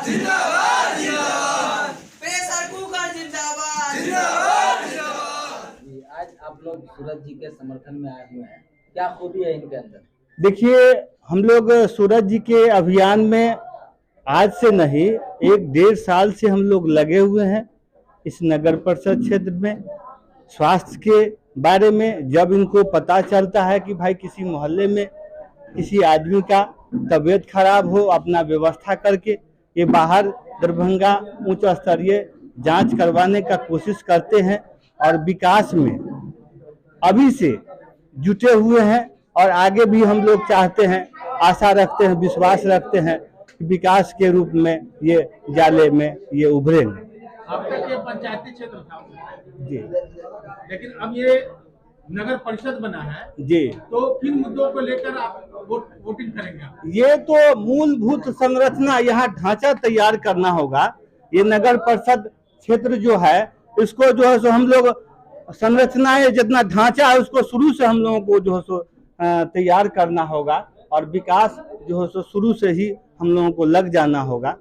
जिंदाबाद जिंदाबाद, pressure cooker जिंदाबाद जिंदाबाद जिंदाबाद। आज आप लोग सूरज जी के समर्थन में आए हुए हैं, क्या खूबी है इनके अंदर? देखिए, हम लोग सूरज जी के अभियान में आज से नहीं, 1-1.5 साल से हम लोग लगे हुए हैं इस नगर परिषद क्षेत्र में। स्वास्थ्य के बारे में जब इनको पता चलता है कि भाई किसी मोहल्ले में किसी आदमी का तबीयत खराब हो, अपना व्यवस्था करके ये बाहर दरभंगा उच्च स्तरीय जांच करवाने का कोशिश करते हैं और विकास में अभी से जुटे हुए हैं। और आगे भी हम लोग चाहते हैं, आशा रखते हैं, विश्वास रखते हैं कि विकास के रूप में ये जाले में ये उभरेंगे। अब तक ये पंचायती क्षेत्र था जी, लेकिन अब ये नगर परिषद बना है जी। तो किन मुद्दों को लेकर आप वोटिंग करेंगे आप? ये तो मूलभूत संरचना, यहाँ ढांचा तैयार करना होगा। ये नगर परिषद क्षेत्र जो है, इसको जो है सो हम लोग संरचनाएं, जितना ढांचा है उसको शुरू से हम लोगों को जो है सो तैयार करना होगा और विकास जो है सो शुरू से ही हम लोगों को लग जाना होगा।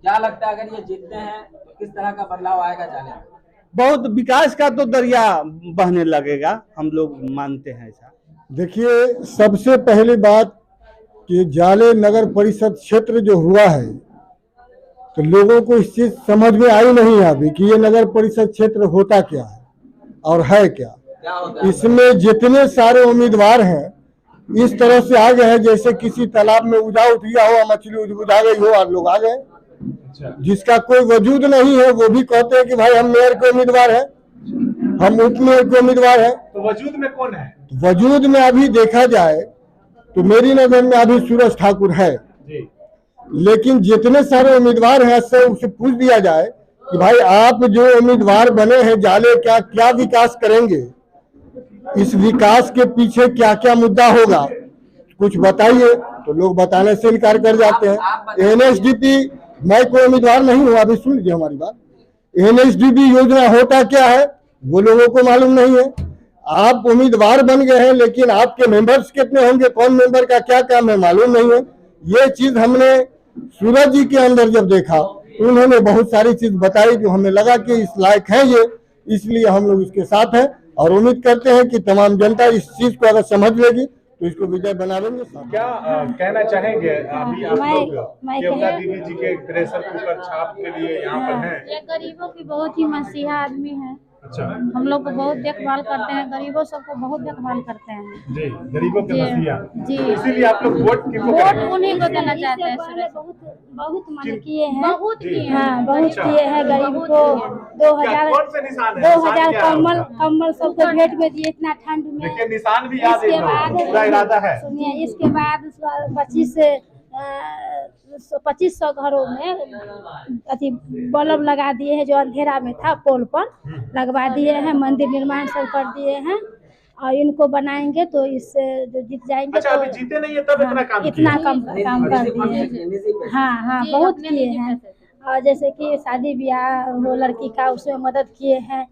क्या लगता है अगर ये जीतते हैं तो किस तरह का बदलाव आएगा जाले में? बहुत विकास का तो दरिया बहने लगेगा, हम लोग मानते हैं ऐसा। देखिए, सबसे पहली बात कि जाले नगर परिषद क्षेत्र जो हुआ है तो लोगों को इस चीज समझ में आई नहीं है अभी कि ये नगर परिषद क्षेत्र होता क्या है और है क्या होता है? इसमें जितने सारे उम्मीदवार हैं इस तरह से आ गए हैं जैसे किसी तालाब में उठा गया हो, मछली बुझा गई हो और लोग आ गए। जिसका कोई वजूद नहीं है वो भी कहते हैं कि भाई हम मेयर के उम्मीदवार हैं, हम उप मेयर के उम्मीदवार हैं। तो वजूद में कौन है? वजूद में अभी देखा जाए तो मेरी नजर में अभी सूरज ठाकुर है जी। लेकिन जितने सारे उम्मीदवार हैं उससे पूछ दिया जाए कि भाई आप जो उम्मीदवार बने हैं जाले क्या क्या विकास करेंगे, इस विकास के पीछे क्या क्या मुद्दा होगा, कुछ बताइए। तो लोग बताने से इनकार कर जाते हैं। एनएसडीपी, मैं कोई उम्मीदवार नहीं हूँ, अभी सुन लीजिए हमारी बात। एनएसडीपी योजना होता क्या है वो लोगों को मालूम नहीं है। आप उम्मीदवार बन गए हैं लेकिन आपके मेंबर्स कितने होंगे, कौन मेंबर का क्या काम है मालूम नहीं है। ये चीज हमने सूरज जी के अंदर जब देखा तो उन्होंने बहुत सारी चीज बताई जो हमें लगा कि इस लायक है ये, इसलिए हम लोग इसके साथ हैं और उम्मीद करते हैं कि तमाम जनता इस चीज को अगर समझ लेगी तो इसको विजय बना लेंगे। क्या कहना चाहेंगे अभी आप लोग केवला दीदी जी के प्रेशर कुकर छाप के लिए यहाँ पर हैं? ये गरीबों की बहुत ही मसीहा आदमी है। अच्छा, हम लोग को बहुत देखभाल करते हैं, गरीबों सबको बहुत देखभाल करते हैं जी, गरीबों के जी, मसीहा जी। तो इसीलिए आप लोग वोट किसको वोट करेंगे? उन्हीं को देना चाहते हैं। बहुत मदद किए हैं, बहुत किए हैं। हाँ बहुत अच्छा। किए हैं गरीब को। क्या 2000 कौन से निशान है? निशान क्या है कम्बल उनका? कम्बल सबको भेंट में दिए इतना ठंड में। देखिए निशान भी याद है, इसके बाद पूरा इरादा है। सुनिए, इसके बाद 2500 घरों में अथी बल्ब लगा दिए हैं जो अंधेरा में था, पोल पर लगवा दिए हैं। मंदिर निर्माण सब कर दिए हैं और इनको बनाएंगे तो इससे जो जीत जाएंगे। अच्छा, तो अभी जीते नहीं है तब इतना काम इतना किया। काम कर दिए हैं। हाँ हाँ बहुत किए हैं। और जैसे कि शादी ब्याह हो लड़की का उसमें मदद किए हैं,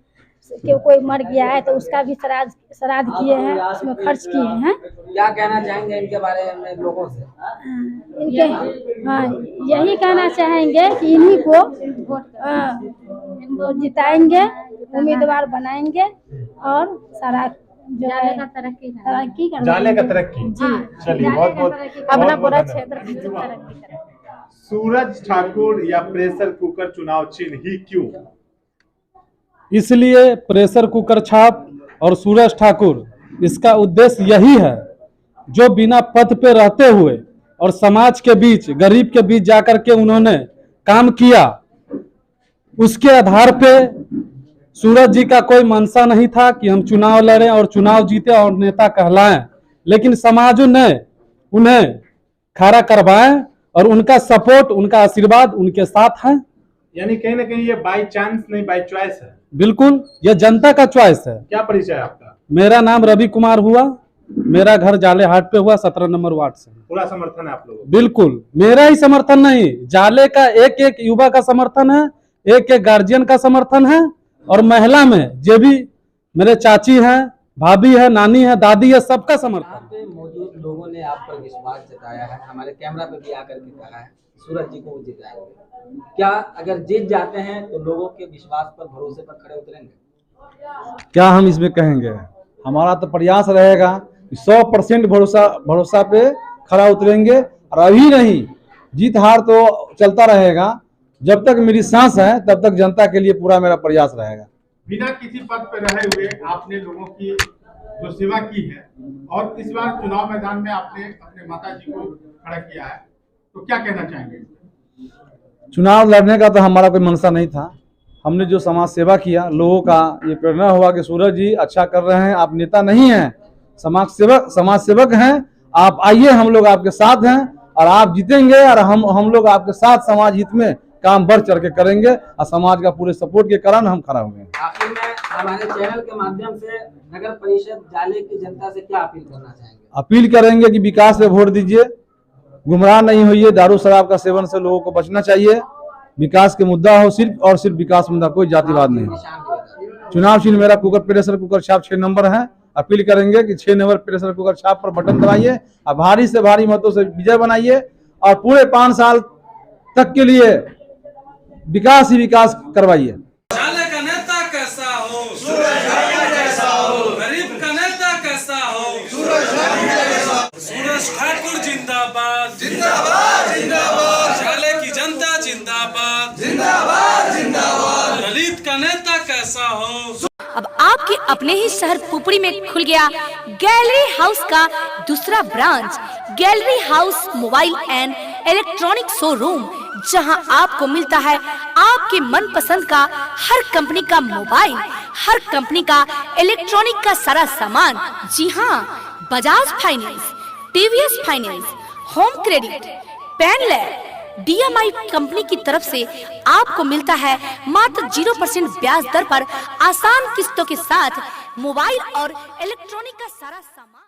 कि कोई मर गया है तो उसका भी श्राद्ध किए हैं, उसमें खर्च किए हैं। क्या कहना चाहेंगे इनके बारे में लोगों से? इनके हाँ यही कहना चाहेंगे कि इन्हीं को जिताएंगे, उम्मीदवार बनाएंगे और सारा जो है तरक्की जाले का तरक्की। चलिए, बहुत बहुत अपना पूरा धन्यवाद। क्षेत्र की तरक्की करें। सूरज ठाकुर या प्रेशर कुकर चुनाव चिन्ह ही क्यों? इसलिए प्रेशर कुकर छाप और सूरज ठाकुर, इसका उद्देश्य यही है जो बिना पद पे रहते हुए और समाज के बीच, गरीब के बीच जाकर के उन्होंने काम किया। उसके आधार पे सूरज जी का कोई मंशा नहीं था कि हम चुनाव लड़ें और चुनाव जीते और नेता कहलाएं, लेकिन समाज ने उन्हें खड़ा करवाएं और उनका सपोर्ट, उनका आशीर्वाद उनके साथ है। यानी कहीं ना कहीं ये बाय चांस नहीं, बाय चॉइस है। बिल्कुल, यह जनता का चॉइस है। क्या परिचय है आपका? मेरा नाम रवि कुमार हुआ, मेरा घर जाले हाट पे हुआ, 17 नंबर वार्ड से। पूरा समर्थन है आप लोगों को? बिल्कुल, मेरा ही समर्थन नहीं, जाले का एक एक युवा का समर्थन है, एक एक गार्जियन का समर्थन है और महिला में जो भी मेरे चाची हैं, भाभी है, नानी है, दादी है, सबका समर्थन। यहाँ पे मौजूद लोगों ने आप पर विश्वास जताया है, हमारे कैमरा पे भी आकर के कहा है सूरज जी को वो जिताएंगे। क्या अगर जीत जाते हैं तो लोगों के विश्वास पर, भरोसे पर खड़े उतरेंगे? क्या हम इसमें कहेंगे, हमारा तो प्रयास रहेगा 100% भरोसा पे खड़ा उतरेंगे। और अभी नहीं, जीत हार तो चलता रहेगा, जब तक मेरी सांस है तब तक जनता के लिए पूरा मेरा प्रयास रहेगा। बिना किसी पद पर रहे हुए आपने लोगों की जो सेवा की है और इस बार चुनाव मैदान में आपने अपने माता जी को खड़ा किया है, तो क्या कहना चाहेंगे? चुनाव लड़ने का तो हमारा कोई मनसा नहीं था। हमने जो समाज सेवा किया, लोगों का ये प्रेरणा हुआ कि सूरज जी अच्छा कर रहे हैं, आप नेता नहीं हैं, समाज सेवक हैं, आप आइए, हम लोग आपके साथ हैं और आप जीतेंगे। और हम लोग आपके साथ समाज हित में काम बढ़ चढ़ के करेंगे और समाज का पूरे सपोर्ट के कारण हम खड़ा हुए हैं। आखिर में हमारे चैनल के माध्यम से नगर परिषद जाले की जनता से क्या अपील करना चाहेंगे? अपील करेंगे कि विकास पे वोट दीजिए, गुमराह नहीं होइए, दारू शराब का सेवन से लोगों को बचना चाहिए। विकास के मुद्दा हो सिर्फ और सिर्फ विकास मुद्दा, कोई जातिवाद नहीं हो। चुनाव चिन्ह मेरा कुकर, प्रेशर कुकर छाप 6 नंबर है। अपील करेंगे कि 6 नंबर प्रेशर कुकर छाप पर बटन दबाइए और भारी से भारी मतों से विजय बनाइए और पूरे 5 साल तक के लिए विकास ही विकास करवाइए। जाले का नेता कैसा हो, जैसा हो, गरीब का नेता कैसा हो, सूरज ठाकुर जिंदाबाद, जिंदाबाद जिंदाबाद, जाले की जनता जिंदाबाद, जिंदाबाद जिंदाबाद, दलित का नेता कैसा हो। अब आपके अपने ही शहर पुपरी में खुल गया गैलरी हाउस का दूसरा branch, gallery house mobile and electronic showroom, जहां आपको मिलता है आपके मनपसंद का हर कंपनी का मोबाइल, हर कंपनी का इलेक्ट्रॉनिक का सारा सामान। जी हां, Bajaj finance, TVS finance, home credit, पेनलैब, DMI कंपनी की तरफ से आपको मिलता है मात्र 0% ब्याज दर पर आसान किस्तों के साथ मोबाइल और इलेक्ट्रॉनिक का सारा सामान।